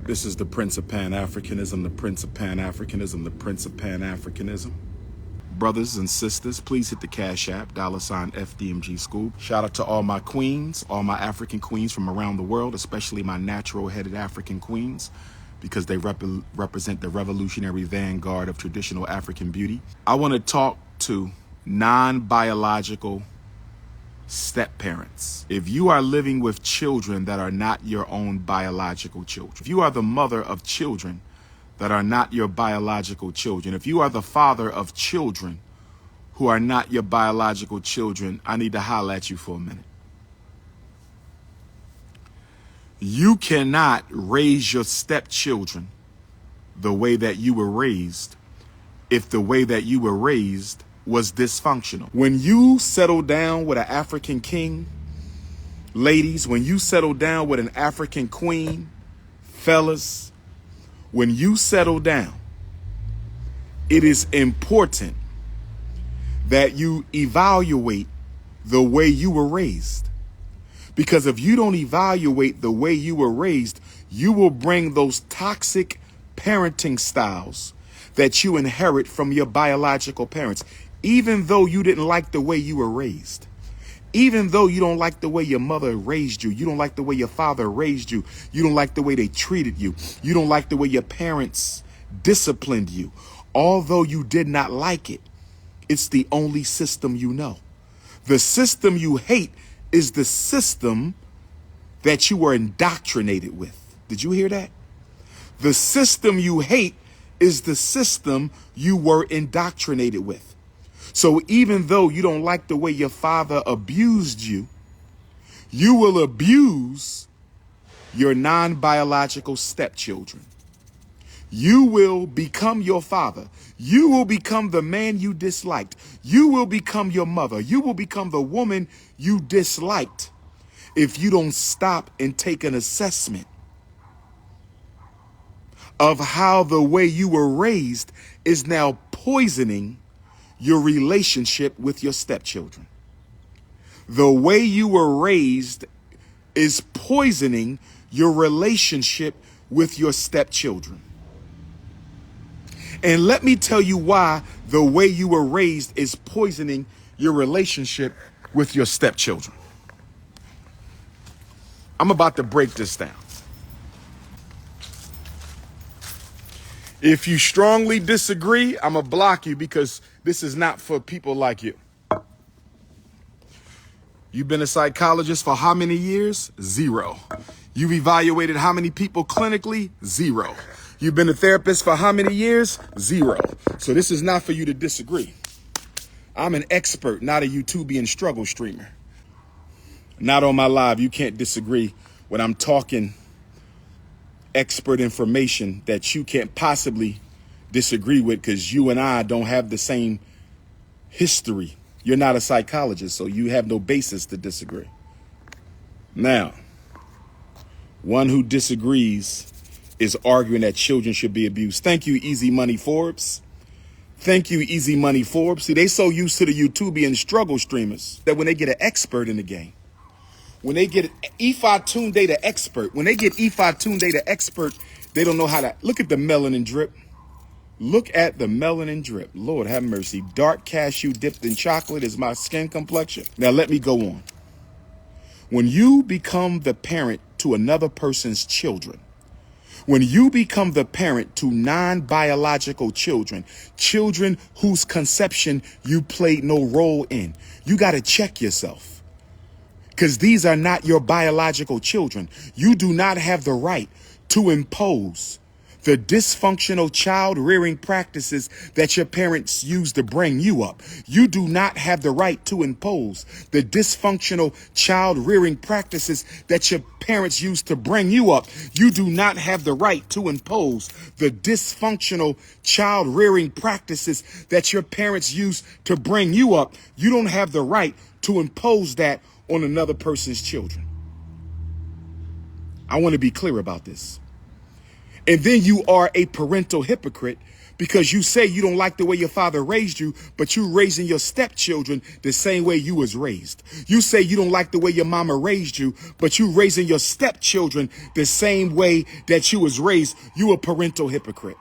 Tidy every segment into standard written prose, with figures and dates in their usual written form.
This is the Prince of Pan-Africanism, the Prince of Pan-Africanism, the Prince of Pan-Africanism. Brothers and sisters, please hit the Cash App, $ FDMG School. Shout out to all my queens, all my African queens from around the world, especially my natural-headed African queens, because they represent the revolutionary vanguard of traditional African beauty. I want to talk to non-biological step-parents. If you are living with children that are not your own biological children, if you are the mother of children that are not your biological children, if you are the father of children who are not your biological children, I need to holler at you for a minute. You cannot raise your stepchildren the way that you were raised if the way that you were raised was dysfunctional. When you settle down with an African king, ladies, when you settle down with an African queen, fellas, when you settle down, it is important that you evaluate the way you were raised. Because if you don't evaluate the way you were raised, you will bring those toxic parenting styles that you inherit from your biological parents. Even though you didn't like the way you were raised, even though you don't like the way your mother raised you, you don't like the way your father raised you, you don't like the way they treated you, you don't like the way your parents disciplined you, although you did not like it, it's the only system you know. The system you hate is the system that you were indoctrinated with. Did you hear that? The system you hate is the system you were indoctrinated with. So even though you don't like the way your father abused you, you will abuse your non-biological stepchildren. You will become your father. You will become the man you disliked. You will become your mother. You will become the woman you disliked if you don't stop and take an assessment of how the way you were raised is now poisoning your relationship with your stepchildren. The way you were raised is poisoning your relationship with your stepchildren. And let me tell you why the way you were raised is poisoning your relationship with your stepchildren. I'm about to break this down. If you strongly disagree, I'm going to block you because this is not for people like you. You've been a psychologist for how many years? 0. You've evaluated how many people clinically? 0. You've been a therapist for how many years? 0. So this is not for you to disagree. I'm an expert, not a YouTubian struggle streamer. Not on my live. You can't disagree when I'm talking expert information that you can't possibly disagree with because you and I don't have the same history. You're not a psychologist, so you have no basis to disagree. Now, one who disagrees is arguing that children should be abused. Thank you, Easy Money Forbes. Thank you, Easy Money Forbes. See, they so used to the YouTubian struggle streamers that when they get an expert in the game, when they get ifatunde the expert, when they get ifatunde the expert, they don't know how to look at the melanin drip. Look at the melanin drip. Lord have mercy. Dark cashew dipped in chocolate is my skin complexion. Now let me go on. When you become the parent to another person's children, when you become the parent to non-biological children, children whose conception you played no role in, you got to check yourself. Because these are not your biological children. You do not have the right to impose the dysfunctional child rearing practices that your parents used to bring you up. You do not have the right to impose the dysfunctional child rearing practices that your parents used to bring you up. You do not have the right to impose the dysfunctional child rearing practices that your parents used to bring you up. You don't have the right to impose that on another person's children. I want to be clear about this. And then you are a parental hypocrite because you say you don't like the way your father raised you, but you raising your stepchildren the same way you was raised. You say you don't like the way your mama raised you, but you raising your stepchildren the same way that you was raised. You a parental hypocrite.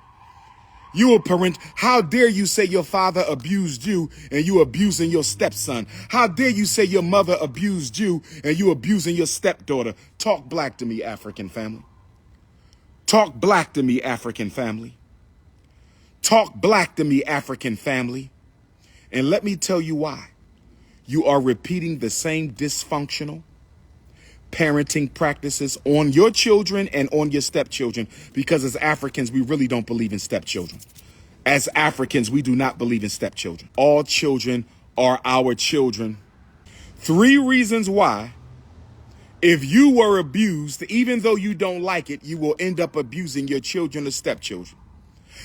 You a parent. How dare you say your father abused you and you abusing your stepson? How dare you say your mother abused you and you abusing your stepdaughter? Talk black to me, African family. Talk black to me, African family. Talk black to me, African family. And let me tell you why. You are repeating the same dysfunctional parenting practices on your children and on your stepchildren, because as Africans, we really don't believe in stepchildren. As Africans, we do not believe in stepchildren. All children are our children. 3 reasons why, if you were abused, even though you don't like it, you will end up abusing your children or stepchildren.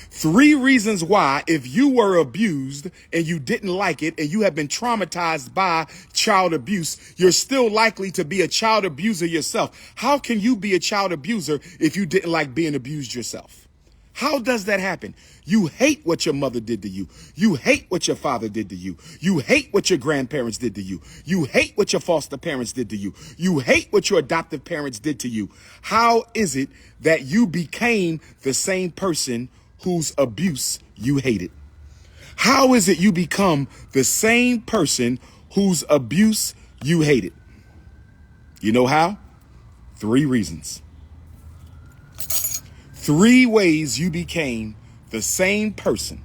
3 reasons why, if you were abused and you didn't like it and you have been traumatized by child abuse, you're still likely to be a child abuser yourself. How can you be a child abuser if you didn't like being abused yourself? How does that happen? You hate what your mother did to you. You hate what your father did to you. You hate what your grandparents did to you. You hate what your foster parents did to you. You hate what your adoptive parents did to you. How is it that you became the same person whose abuse you hated? How is it you become the same person whose abuse you hated? You know how? 3 reasons. 3 ways you became the same person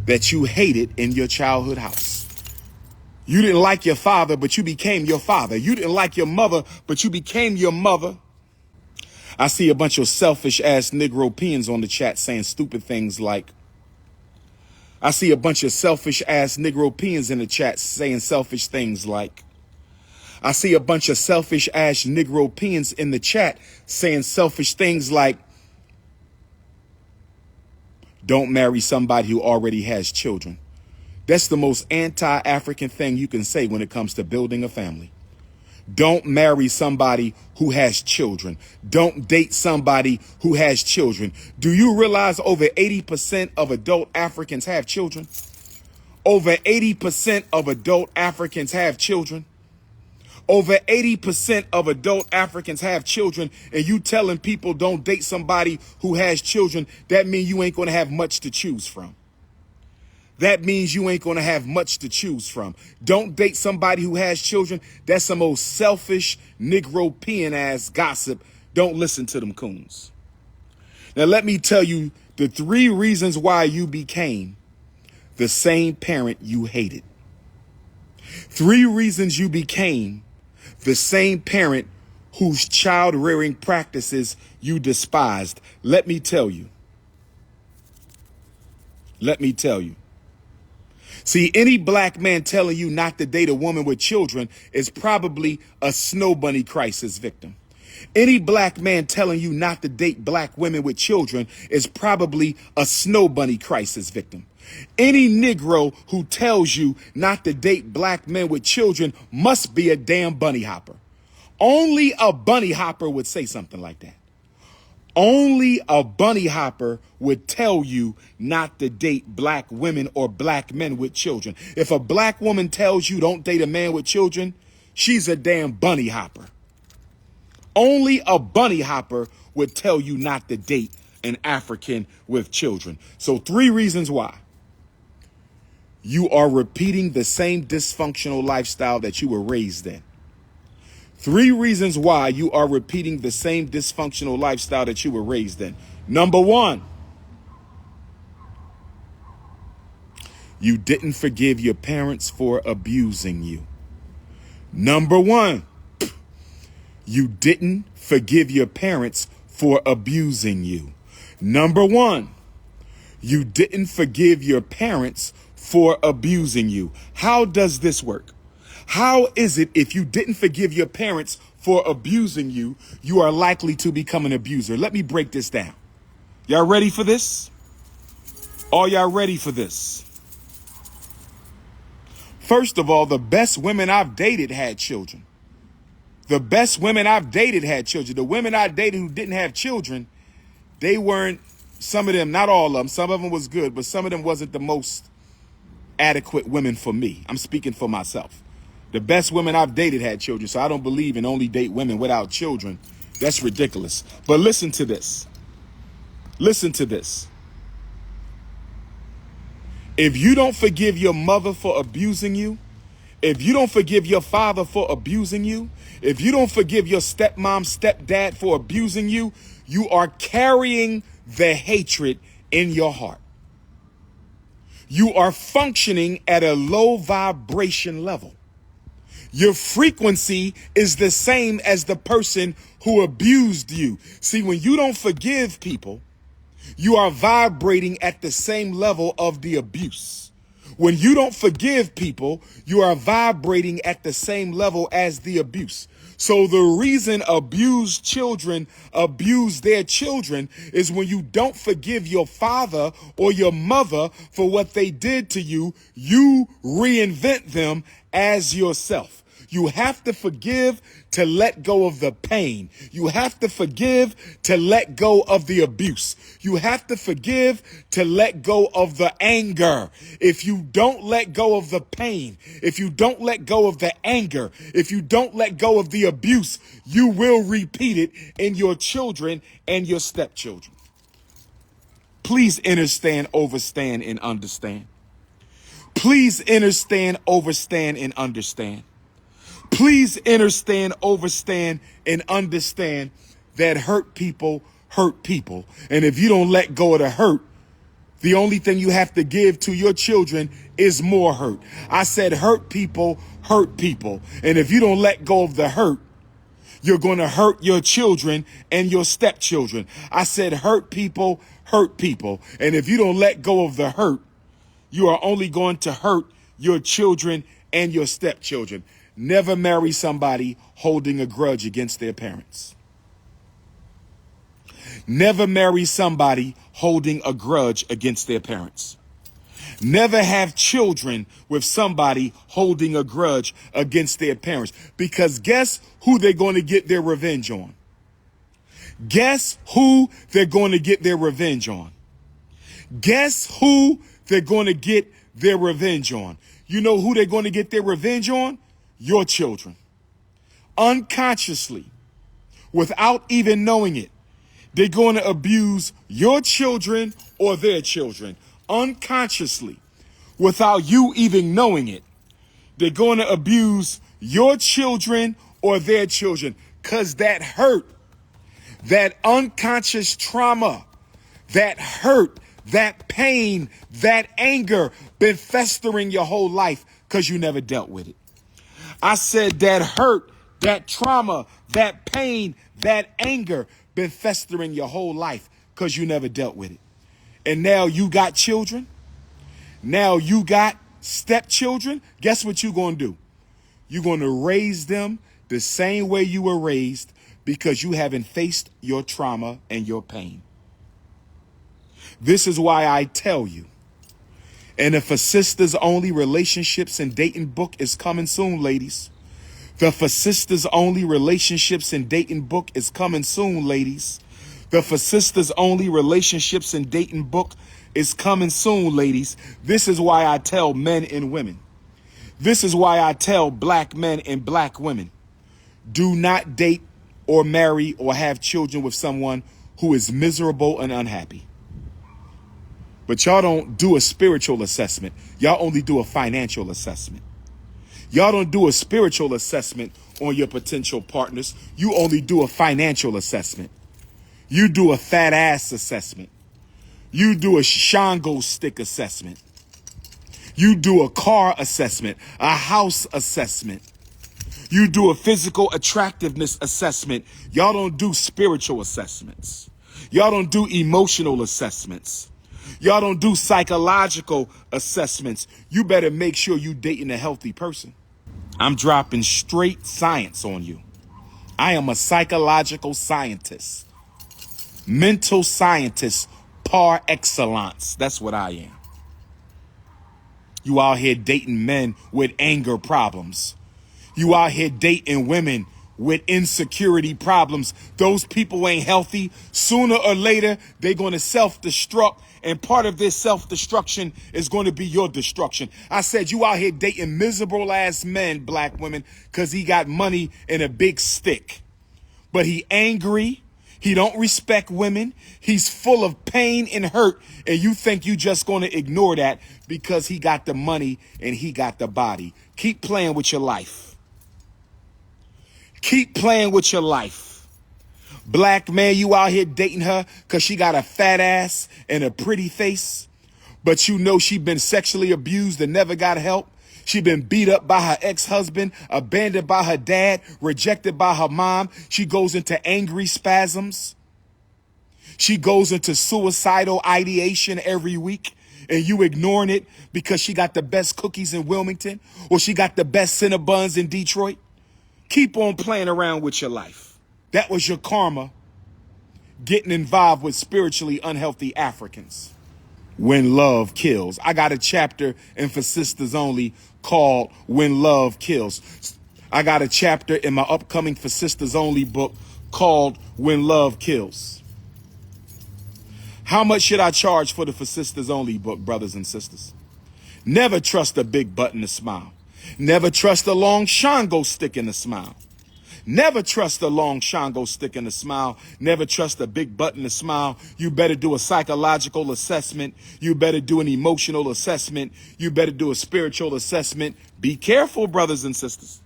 that you hated in your childhood house. You didn't like your father, but you became your father. You didn't like your mother, but you became your mother. I see a bunch of selfish ass Negro-peans on the chat saying stupid things like, I see a bunch of selfish ass Negro-peans in the chat saying selfish things like, I see a bunch of selfish ass Negro-peans in the chat saying selfish things like, don't marry somebody who already has children. That's the most anti-African thing you can say when it comes to building a family. Don't marry somebody who has children. Don't date somebody who has children. Do you realize over 80% of adult Africans have children? Over 80% of adult Africans have children. Over 80% of adult Africans have children, and you telling people don't date somebody who has children, that means you ain't going to have much to choose from. That means you ain't going to have much to choose from. Don't date somebody who has children. That's some old selfish Negro-pean ass gossip. Don't listen to them coons. Now, let me tell you the 3 reasons why you became the same parent you hated. 3 reasons you became the same parent whose child rearing practices you despised. Let me tell you. Let me tell you. See, any black man telling you not to date a woman with children is probably a snow bunny crisis victim. Any black man telling you not to date black women with children is probably a snow bunny crisis victim. Any Negro who tells you not to date black men with children must be a damn bunny hopper. Only a bunny hopper would say something like that. Only a bunny hopper would tell you not to date black women or black men with children. If a black woman tells you don't date a man with children, she's a damn bunny hopper. Only a bunny hopper would tell you not to date an African with children. So 3 reasons why you are repeating the same dysfunctional lifestyle that you were raised in. 3 reasons why you are repeating the same dysfunctional lifestyle that you were raised in. Number 1, you didn't forgive your parents for abusing you. Number 1, you didn't forgive your parents for abusing you. Number 1, you didn't forgive your parents for abusing you. How does this work? How is it if you didn't forgive your parents for abusing you, you are likely to become an abuser? Let me break this down. Y'all ready for this? Are y'all ready for this? First of all, the best women I've dated had children. The best women I've dated had children. The women I dated who didn't have children, they weren't some of them, not all of them, some of them was good, but some of them wasn't the most adequate women for me. I'm speaking for myself. The best women I've dated had children, so I don't believe in only date women without children. That's ridiculous. But listen to this. Listen to this. If you don't forgive your mother for abusing you, if you don't forgive your father for abusing you, if you don't forgive your stepmom, stepdad for abusing you, you are carrying the hatred in your heart. You are functioning at a low vibration level. Your frequency is the same as the person who abused you. See, when you don't forgive people, you are vibrating at the same level of the abuse. When you don't forgive people, you are vibrating at the same level as the abuse. So the reason abused children abuse their children is when you don't forgive your father or your mother for what they did to you, you reinvent them as yourself. You have to forgive to let go of the pain. You have to forgive to let go of the abuse. You have to forgive to let go of the anger. If you don't let go of the pain, if you don't let go of the anger, if you don't let go of the abuse, you will repeat it in your children and your stepchildren. Please understand, overstand, and understand. Please understand, overstand, and understand. Please understand, overstand, and understand that hurt people hurt people. And if you don't let go of the hurt, the only thing you have to give to your children is more hurt. I said hurt people hurt people. And if you don't let go of the hurt, you're going to hurt your children and your stepchildren. I said hurt people hurt people. And if you don't let go of the hurt, you are only going to hurt your children and your stepchildren. Never marry somebody holding a grudge against their parents. Never marry somebody holding a grudge against their parents. Never have children with somebody holding a grudge against their parents. Because guess who they're going to get their revenge on? Guess who they're going to get their revenge on? Guess who they're going to get their revenge on? You know who they're going to get their revenge on? Your children. Unconsciously, without even knowing it, they're going to abuse your children or their children. Unconsciously, without you even knowing it, they're going to abuse your children or their children. Because that hurt, that unconscious trauma, that hurt, that pain, that anger been festering your whole life because you never dealt with it. I said that hurt, that trauma, that pain, that anger been festering your whole life because you never dealt with it. And now you got children. Now you got stepchildren. Guess what you're going to do? You're going to raise them the same way you were raised because you haven't faced your trauma and your pain. This is why I tell you, and if a sisters only relationships and dating book is coming soon, ladies. The for sisters only relationships and dating book is coming soon, ladies. The for sisters only relationships and dating book is coming soon, ladies. This is why I tell men and women. This is why I tell black men and black women. Do not date or marry or have children with someone who is miserable and unhappy. But y'all don't do a spiritual assessment. Y'all only do a financial assessment. Y'all don't do a spiritual assessment on your potential partners. You only do a financial assessment. You do a fat ass assessment. You do a Shango stick assessment. You do a car assessment, a house assessment. You do a physical attractiveness assessment. Y'all don't do spiritual assessments. Y'all don't do emotional assessments. Y'all don't do psychological assessments. You better make sure you dating a healthy person. I'm dropping straight science on you. I am a psychological scientist. Mental scientist par excellence. That's what I am. You out here dating men with anger problems. You out here dating women with insecurity problems. Those people ain't healthy. Sooner or later, they're going to self-destruct. And part of this self-destruction is going to be your destruction. I said, you out here dating miserable ass men, black women, because he got money and a big stick. But he angry. He don't respect women. He's full of pain and hurt. And you think you just going to ignore that because he got the money and he got the body. Keep playing with your life. Keep playing with your life. Black man, you out here dating her because she got a fat ass and a pretty face. But you know she been sexually abused and never got help. She been beat up by her ex-husband, abandoned by her dad, rejected by her mom. She goes into angry spasms. She goes into suicidal ideation every week. And you ignoring it because she got the best cookies in Wilmington or she got the best Cinnabons in Detroit. Keep on playing around with your life. That was your karma, getting involved with spiritually unhealthy Africans. When Love Kills. I got a chapter in For Sisters Only called When Love Kills. I got a chapter in my upcoming For Sisters Only book called When Love Kills. How much should I charge for the For Sisters Only book, brothers and sisters? Never trust a big butt in a smile. Never trust a long Shango stick in a smile. Never trust a long Shango stick in a smile. Never trust a big butt in a smile. You better do a psychological assessment. You better do an emotional assessment. You better do a spiritual assessment. Be careful, brothers and sisters.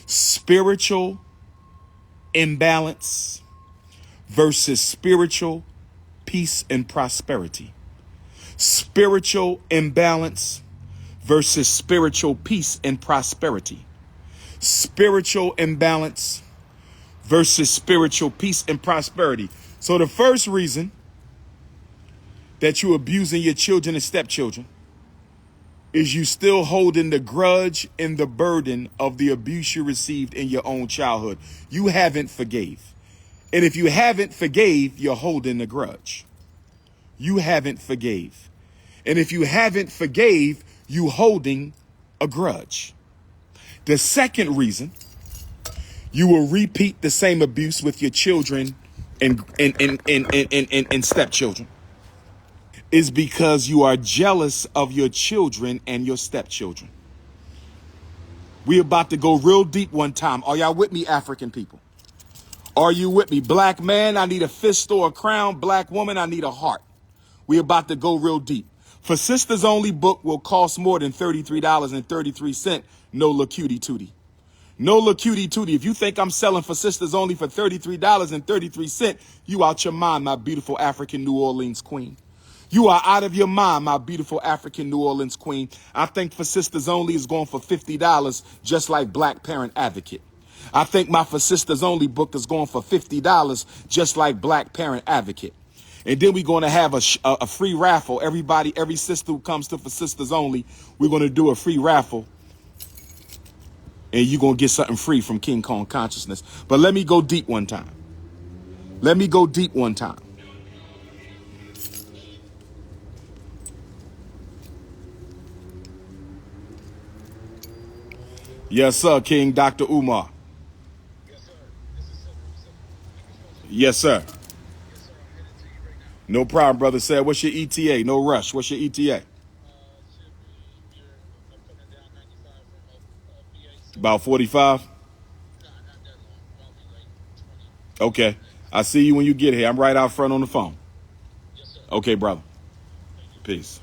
Spiritual imbalance versus spiritual peace and prosperity. Spiritual imbalance versus spiritual peace and prosperity. Spiritual imbalance versus spiritual peace and prosperity. So the first reason that you're abusing your children and stepchildren is you still holding the grudge and the burden of the abuse you received in your own childhood. You haven't forgave. And if you haven't forgave, you're holding the grudge. You haven't forgave. And if you haven't forgave, you holding a grudge. The second reason you will repeat the same abuse with your children and stepchildren is because you are jealous of your children and your stepchildren. We're about to go real deep one time. Are y'all with me, African people? Are you with me? Black man, I need a fist or a crown. Black woman, I need a heart. We're about to go real deep. For Sisters Only book will cost more than $33.33. No la cutie tootie. No la cutie tootie. If you think I'm selling For Sisters Only for $33.33, you out your mind, my beautiful African New Orleans queen. You are out of your mind, my beautiful African New Orleans queen. I think For Sisters Only is going for $50, just like Black Parent Advocate. I think my For Sisters Only book is going for $50, just like Black Parent Advocate. And then we're going to have a free raffle. Everybody, every sister who comes to For Sisters Only, we're going to do a free raffle. And you're going to get something free from King Kong Consciousness. But let me go deep one time. Let me go deep one time. Yes, sir, King DR.UMAR. Yes, sir. No problem, brother. Said, what's your ETA? No rush. What's your ETA? About 45? Okay. I see you when you get here. I'm right out front on the phone. Okay, brother. Peace.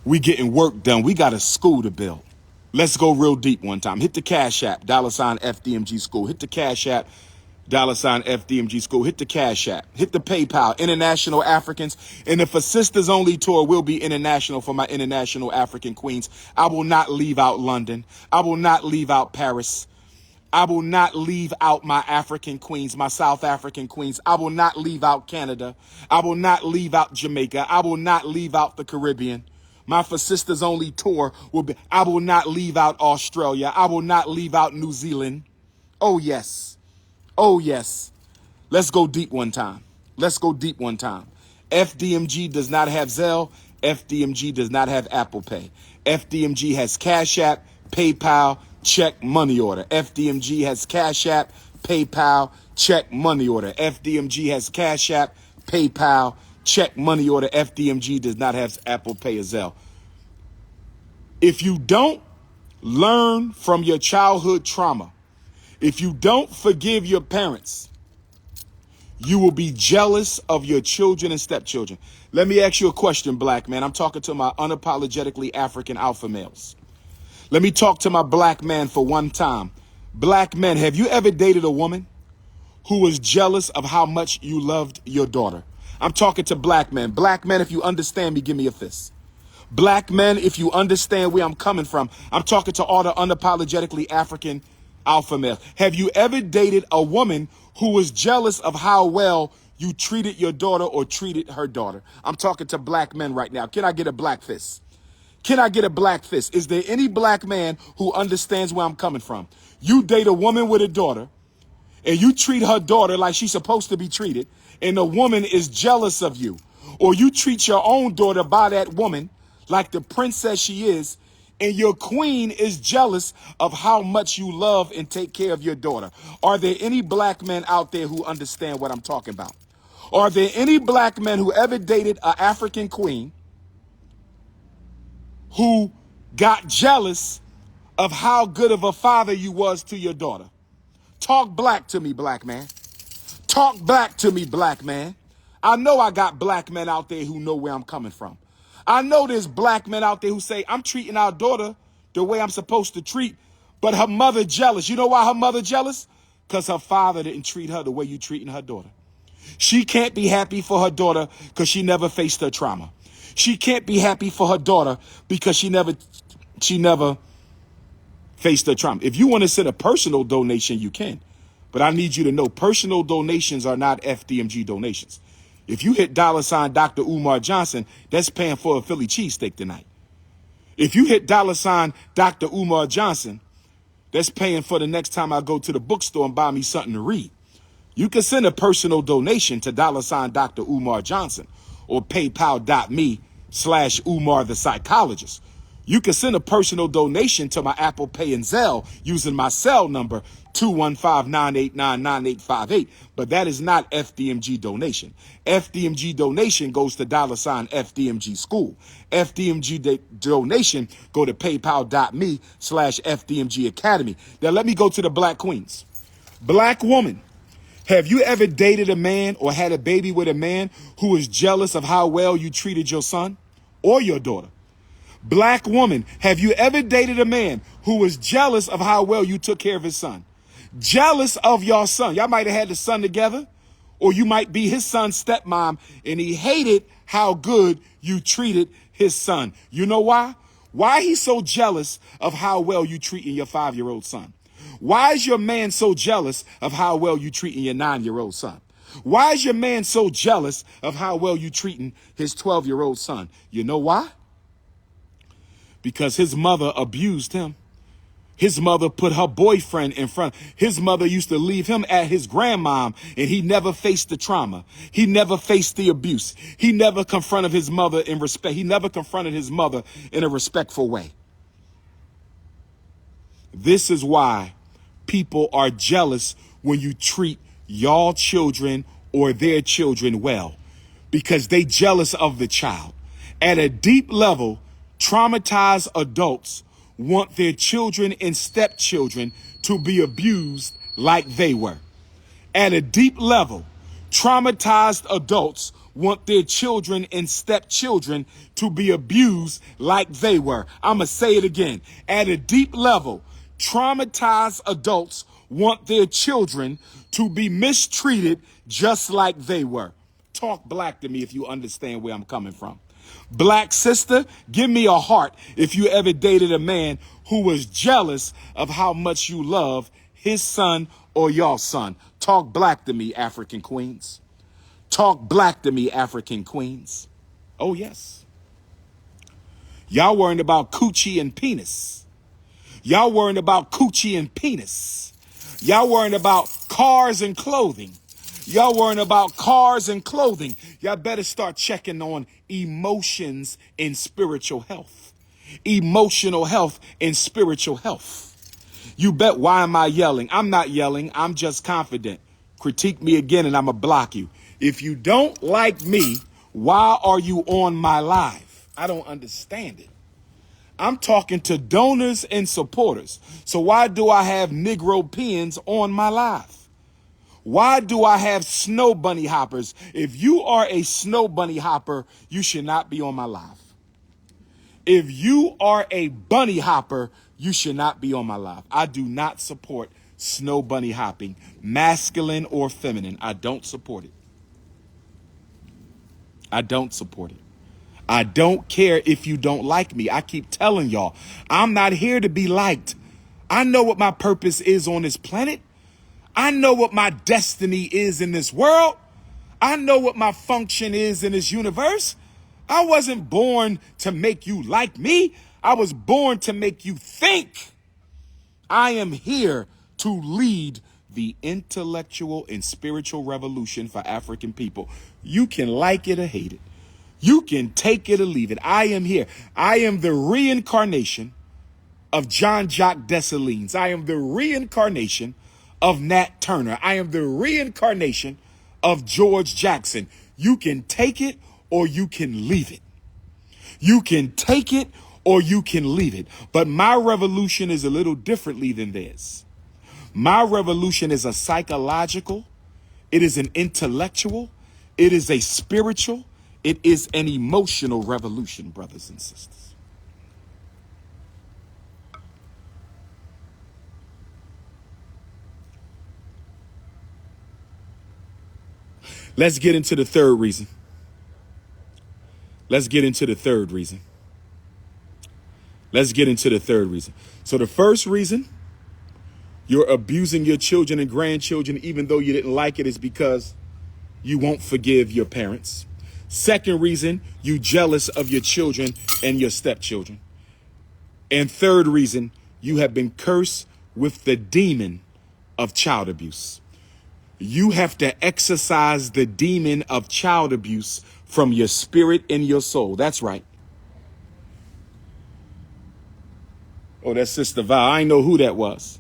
We getting work done. We got a school to build. Let's go real deep one time. Hit the Cash App, $ FDMG School. Hit the Cash App, $ FDMG School. Hit the Cash App. Hit the PayPal. International Africans. And the For Sisters Only tour will be international for my international African queens. I will not leave out London. I will not leave out Paris. I will not leave out my African queens, my South African queens. I will not leave out Canada. I will not leave out Jamaica. I will not leave out the Caribbean. My For Sisters Only tour will be, I will not leave out Australia. I will not leave out New Zealand. Oh, yes. Oh, yes. Let's go deep one time. Let's go deep one time. FDMG does not have Zelle. FDMG does not have Apple Pay. FDMG has Cash App, PayPal, check, money order. FDMG has Cash App, PayPal, check, money order. FDMG has Cash App, PayPal, check, money order. FDMG does not have Apple Pay or Zelle. If you don't learn from your childhood trauma, if you don't forgive your parents, you will be jealous of your children and stepchildren. Let me ask you a question, black man. I'm talking to my unapologetically African alpha males. Let me talk to my black man for one time. Black men, have you ever dated a woman who was jealous of how much you loved your daughter? I'm talking to black men. Black men, if you understand me, give me a fist. Black men, if you understand where I'm coming from, I'm talking to all the unapologetically African alpha males. Have you ever dated a woman who was jealous of how well you treated your daughter or treated her daughter? I'm talking to black men right now. Can I get a black fist? Can I get a black fist? Is there any black man who understands where I'm coming from? You date a woman with a daughter, and you treat her daughter like she's supposed to be treated, and the woman is jealous of you. Or you treat your own daughter by that woman like the princess she is, and your queen is jealous of how much you love and take care of your daughter. Are there any black men out there who understand what I'm talking about? Are there any black men who ever dated an African queen who got jealous of how good of a father you was to your daughter? Talk black to me, black man. Talk black to me, black man. I know I got black men out there who know where I'm coming from. I know there's black men out there who say, I'm treating our daughter the way I'm supposed to treat, but her mother jealous. You know why her mother jealous? Because her father didn't treat her the way you treating her daughter. She can't be happy for her daughter because she never faced her trauma. She can't be happy for her daughter because she never faced her trauma. If you want to send a personal donation, you can. But I need you to know personal donations are not FDMG donations. If you hit $ DrUmarJohnson, that's paying for a Philly cheesesteak tonight. If you hit $ DrUmarJohnson, that's paying for the next time I go to the bookstore and buy me something to read. You can send a personal donation to $ DrUmarJohnson or PayPal.me/Umar the psychologist. You can send a personal donation to my Apple Pay and Zelle using my cell number 215-989-9858. But that is not FDMG donation. FDMG donation goes to $ FDMG school. FDMG donation go to PayPal.me/FDMG academy. Now let me go to the black queens. Black woman, have you ever dated a man or had a baby with a man who was jealous of how well you treated your son or your daughter? Black woman, have you ever dated a man who was jealous of how well you took care of his son? Jealous of your son. Y'all might have had the son together, or you might be his son's stepmom, and he hated how good you treated his son. You know why? Why he's so jealous of how well you treating your 5-year-old son? Why is your man so jealous of how well you treating your 9-year-old son? Why is your man so jealous of how well you treating his 12-year-old son? You know why? Because his mother abused him. His mother put her boyfriend in front. His mother used to leave him at his grandmom, and he never faced the trauma. He never faced the abuse. He never confronted his mother in respect. He never confronted his mother in a respectful way. This is why people are jealous when you treat y'all children or their children well, because they jealous of the child. At a deep level, traumatized adults want their children and stepchildren to be abused like they were. At a deep level, traumatized adults want their children and stepchildren to be abused like they were. I'm going to say it again. At a deep level, traumatized adults want their children to be mistreated just like they were. Talk black to me if you understand where I'm coming from. Black sister, give me a heart if you ever dated a man who was jealous of how much you love his son or your son. Talk black to me, African queens. Talk black to me, African queens. Oh, yes. Y'all worrying about coochie and penis. Y'all worrying about coochie and penis. Y'all worrying about cars and clothing. Y'all worrying about cars and clothing. Y'all better start checking on emotions and spiritual health. Emotional health and spiritual health. You bet. Why am I yelling? I'm not yelling. I'm just confident. Critique me again and I'm going to block you. If you don't like me, why are you on my live? I don't understand it. I'm talking to donors and supporters. So why do I have Negro pins on my live? Why do I have snow bunny hoppers? If you are a snow bunny hopper, you should not be on my live. If you are a bunny hopper, you should not be on my live. I do not support snow bunny hopping, masculine or feminine. I don't support it. I don't support it. I don't care if you don't like me. I keep telling y'all, I'm not here to be liked. I know what my purpose is on this planet. I know what my destiny is in this world. I know what my function is in this universe. I wasn't born to make you like me. I was born to make you think. I am here to lead the intellectual and spiritual revolution for African people. You can like it or hate it. You can take it or leave it. I am here. I am the reincarnation of John Jacques Dessalines. I am the reincarnation of Nat Turner. I am the reincarnation of George Jackson. You can take it or you can leave it. You can take it or you can leave it. But my revolution is a little differently than theirs. My revolution is a psychological, it is an intellectual, it is a spiritual, it is an emotional revolution, brothers and sisters. Let's get into the third reason. Let's get into the third reason. Let's get into the third reason. So the first reason you're abusing your children and grandchildren, even though you didn't like it, is because you won't forgive your parents. Second reason, you jealous of your children and your stepchildren. And third reason, you have been cursed with the demon of child abuse. You have to exorcise the demon of child abuse from your spirit and your soul. That's right. Oh, that's Sister Val. I didn't know who that was.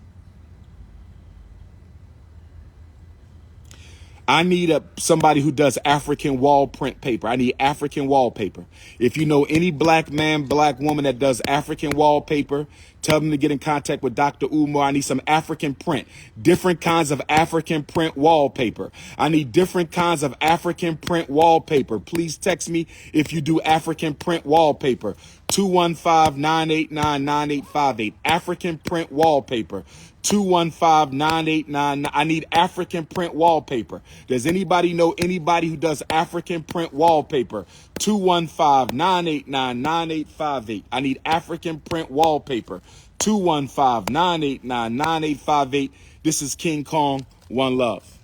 I need somebody who does African wall print paper. I need African wallpaper. If you know any black man, black woman that does African wallpaper, tell them to get in contact with Dr.UMAR. I need some African print, different kinds of African print wallpaper. I need different kinds of African print wallpaper. Please text me if you do African print wallpaper. 215-989-9858. African print wallpaper. 215-989. I need African print wallpaper. Does anybody know anybody who does African print wallpaper? 215-989-9858. I need African print wallpaper. 215-989-9858. This is King Kong. One love.